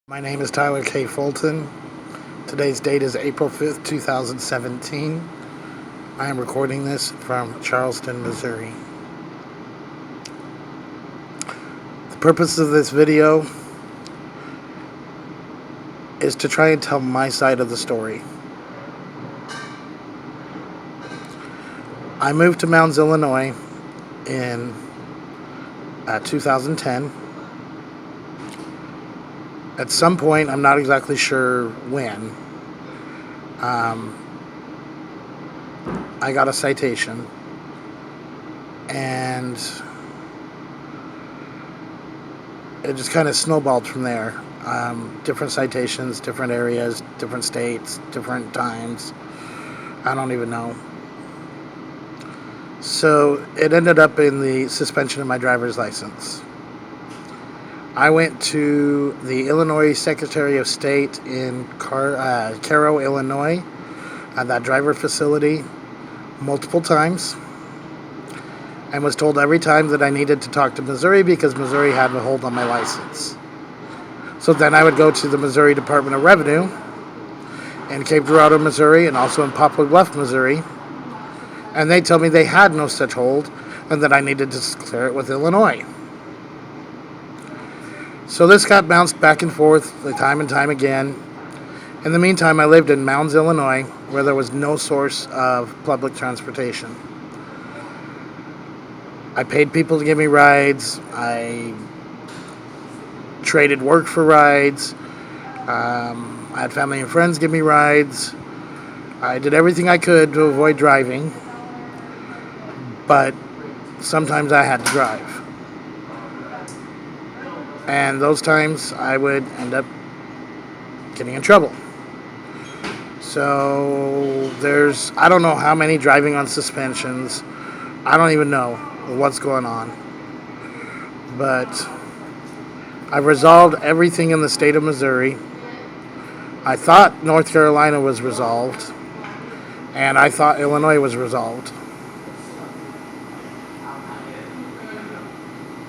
My name is Tyler K. Fulton. Today's date is April 5th, 2017. I am recording this from Charleston, Missouri. The purpose of this video is to try and tell my side of the story. I moved to Mounds, Illinois in 2010. At some point, I'm not exactly sure when, I got a citation, and it just kind of snowballed from there. Different citations, different areas, different states, different times. I don't even know. So it ended up in the suspension of my driver's license. I went to the Illinois Secretary of State in Cairo, Illinois, at that driver facility multiple times, and was told every time that I needed to talk to Missouri because Missouri had a hold on my license. So then I would go to the Missouri Department of Revenue in Cape Girardeau, Missouri, and also in Poplar Bluff, Missouri, and they tell me they had no such hold and that I needed to clear it with Illinois. So this got bounced back and forth time and time again. In the meantime, I lived in Mounds, Illinois, where there was no source of public transportation. I paid people to give me rides. I traded work for rides. I had family and friends give me rides. I did everything I could to avoid driving, but sometimes I had to drive. And those times I would end up getting in trouble. So I don't know how many driving on suspensions. I don't even know what's going on. But I've resolved everything in the state of Missouri. I thought North Carolina was resolved, and I thought Illinois was resolved.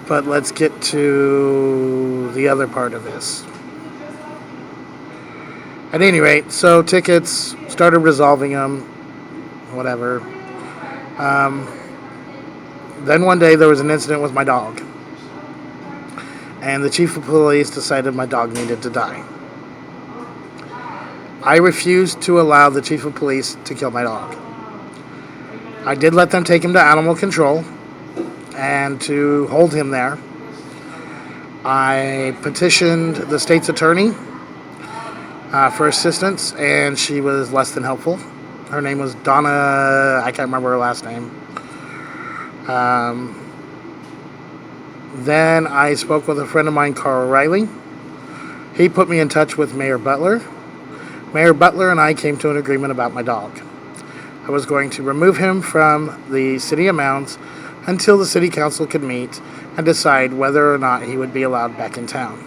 But let's get to the other part of this. At any rate, so tickets, started resolving them, whatever. Then one day there was an incident with my dog. And the chief of police decided my dog needed to die. I refused to allow the chief of police to kill my dog. I did let them take him to animal control and to hold him there. I petitioned the state's attorney for assistance, and she was less than helpful. Her name was Donna, I can't remember her last name. Then I spoke with a friend of mine, Carl Riley. He put me in touch with Mayor Butler. Mayor Butler and I came to an agreement about my dog. I was going to remove him from the city of Mounds until the city council could meet and decide whether or not he would be allowed back in town.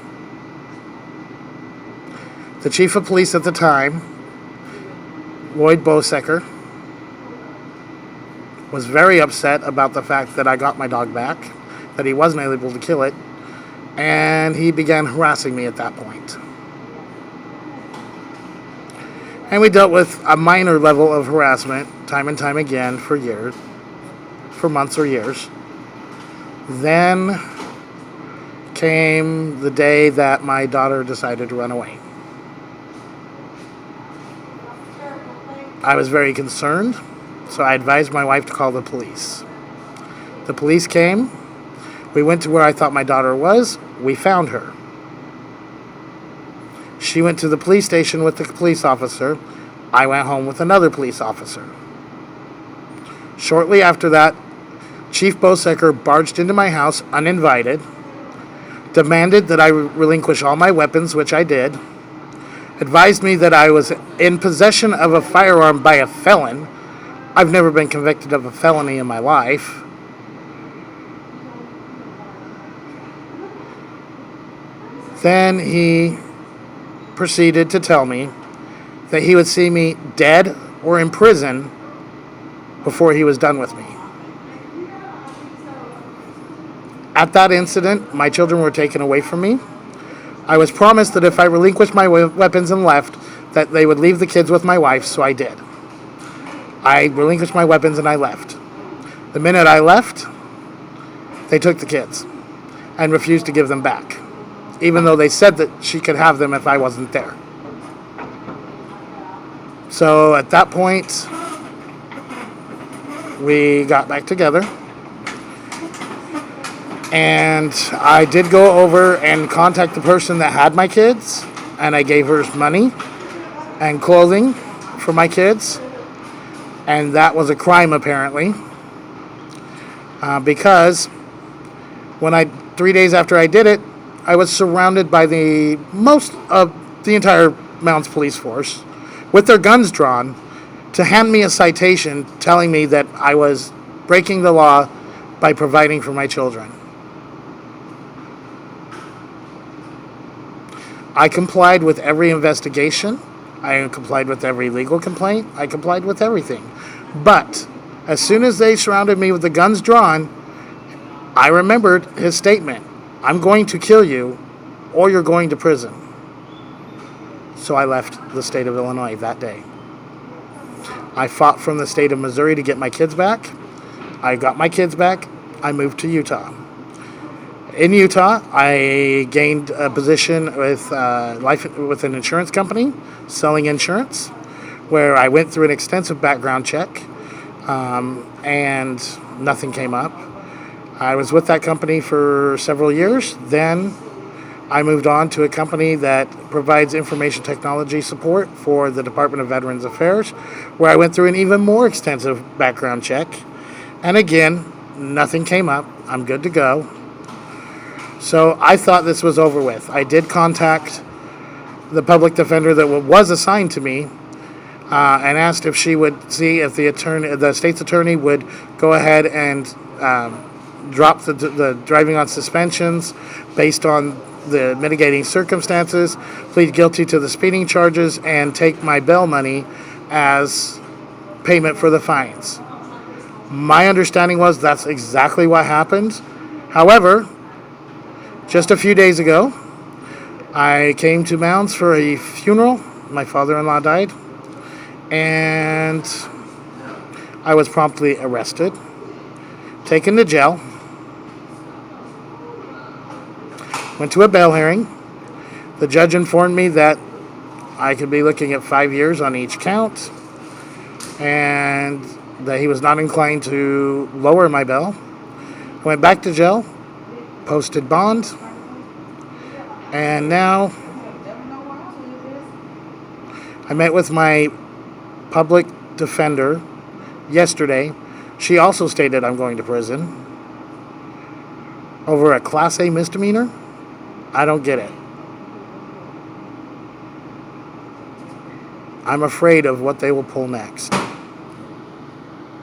The chief of police at the time, Lloyd Bosecker, was very upset about the fact that I got my dog back, that he wasn't able to kill it, and he began harassing me at that point. And we dealt with a minor level of harassment time and time again for months or years. Then came the day that my daughter decided to run away. I was very concerned, so I advised my wife to call the police. The police came. We went to where I thought my daughter was. We found her. She went to the police station with the police officer. I went home with another police officer. Shortly after that, Chief Bosecker barged into my house uninvited, demanded that I relinquish all my weapons, which I did, advised me that I was in possession of a firearm by a felon. I've never been convicted of a felony in my life. Then he proceeded to tell me that he would see me dead or in prison before he was done with me. At that incident, my children were taken away from me. I was promised that if I relinquished my weapons and left, that they would leave the kids with my wife, so I did. I relinquished my weapons and I left. The minute I left, they took the kids and refused to give them back, even though they said that she could have them if I wasn't there. So at that point, we got back together, and I did go over and contact the person that had my kids, and I gave her money and clothing for my kids, and that was a crime apparently, because 3 days after I did it, I was surrounded by the most of the entire Mounds police force with their guns drawn to hand me a citation telling me that I was breaking the law by providing for my children. I complied with every investigation. I complied with every legal complaint. I complied with everything. But as soon as they surrounded me with the guns drawn, I remembered his statement, "I'm going to kill you or you're going to prison." So I left the state of Illinois that day. I fought from the state of Missouri to get my kids back. I got my kids back. I moved to Utah. In Utah, I gained a position with an insurance company, selling insurance, where I went through an extensive background check, and nothing came up. I was with that company for several years. Then I moved on to a company that provides information technology support for the Department of Veterans Affairs, where I went through an even more extensive background check. And again, nothing came up. I'm good to go. So I thought this was over with. I did contact the public defender that was assigned to me, and asked if she would see if the state's attorney would go ahead and drop the driving on suspensions based on the mitigating circumstances, plead guilty to the speeding charges, and take my bail money as payment for the fines. My understanding was that's exactly what happened. However, just a few days ago, I came to Mounds for a funeral. My father-in-law died, and I was promptly arrested, taken to jail, went to a bail hearing. The judge informed me that I could be looking at 5 years on each count, and that he was not inclined to lower my bail. I went back to jail, posted bond, and now I met with my public defender yesterday. She also stated I'm going to prison over a Class A misdemeanor. I don't get it. I'm afraid of what they will pull next.